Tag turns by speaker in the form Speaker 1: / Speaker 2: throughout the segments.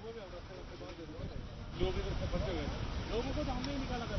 Speaker 1: लोग इधर से फंसे हुए हैं, लोगों को तो हमने ही निकाला था।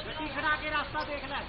Speaker 2: गड्डी खड़ा के रास्ता देख ले।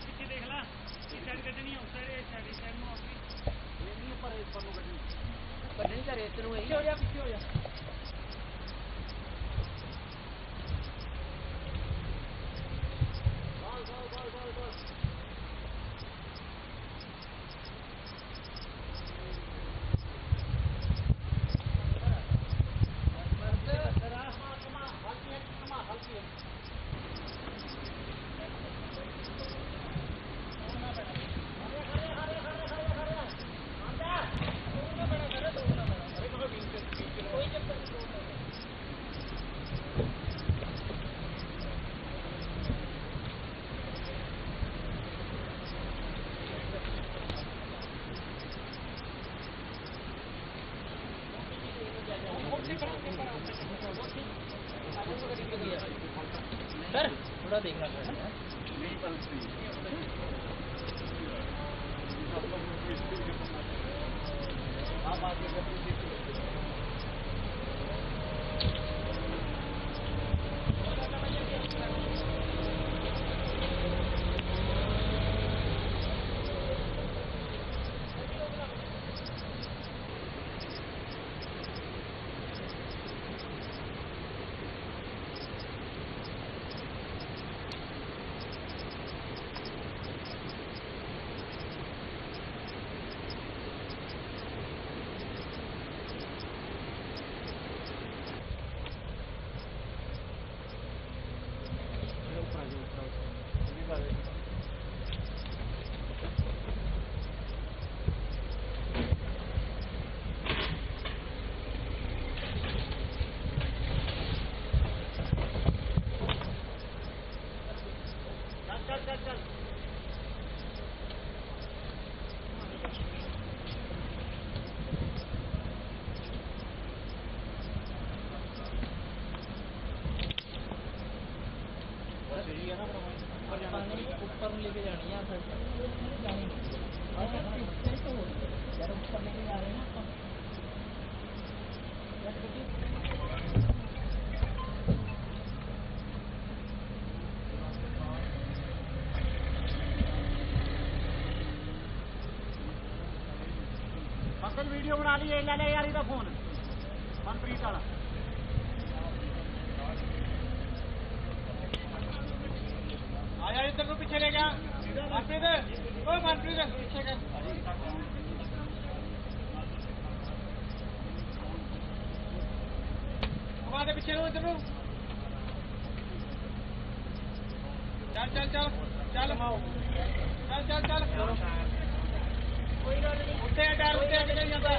Speaker 2: पीछे देख ला, इस साइड कटनी है, उस साइड इस साइड में आपकी ये नहीं है, पर इस पर कटनी कटनी का रेत नु पीछे हो जा, पीछे हो जा। सर थोड़ा देखना पड़ेगा। आप आगे चल ऊपर लेके जानी है ऊपर लेके जा रहे हैं ना
Speaker 1: अंकल वीडियो बना ली ले ले यार इधर फोन मनप्रीत वाला आया इधर को पीछे ले गया मनप्रीत ओ मनप्रीत पीछे कर हमारे पीछे लो इधर चल चल चल चल चल चल चल
Speaker 2: कोई गल नहीं
Speaker 1: उत्ते डर उत्ते नहीं जाता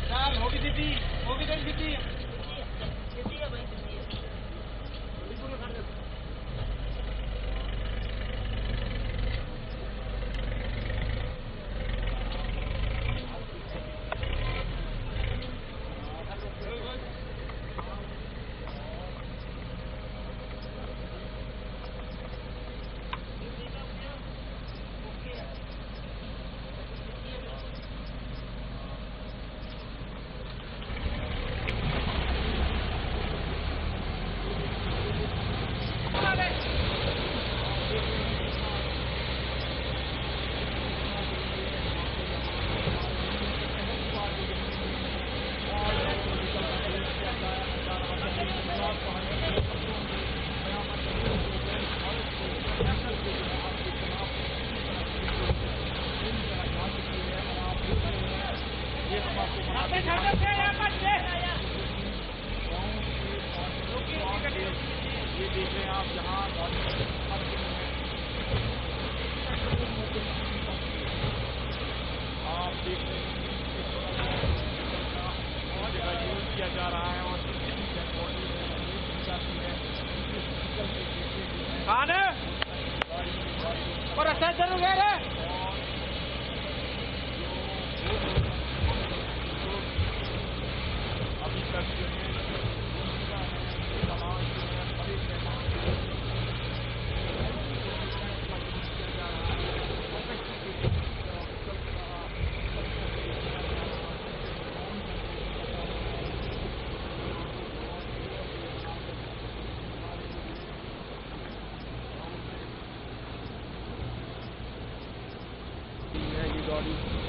Speaker 1: चल होगी दीदी होगी तेरी दीदी
Speaker 2: कितनी है भाई कितनी है
Speaker 1: ये देख रहे हैं आप जहाँ आप देख रहे हैं जगह यूज किया जा रहा है और कौन है और रास्ता जरूर गए रे अभी तक जो है ये गाड़ी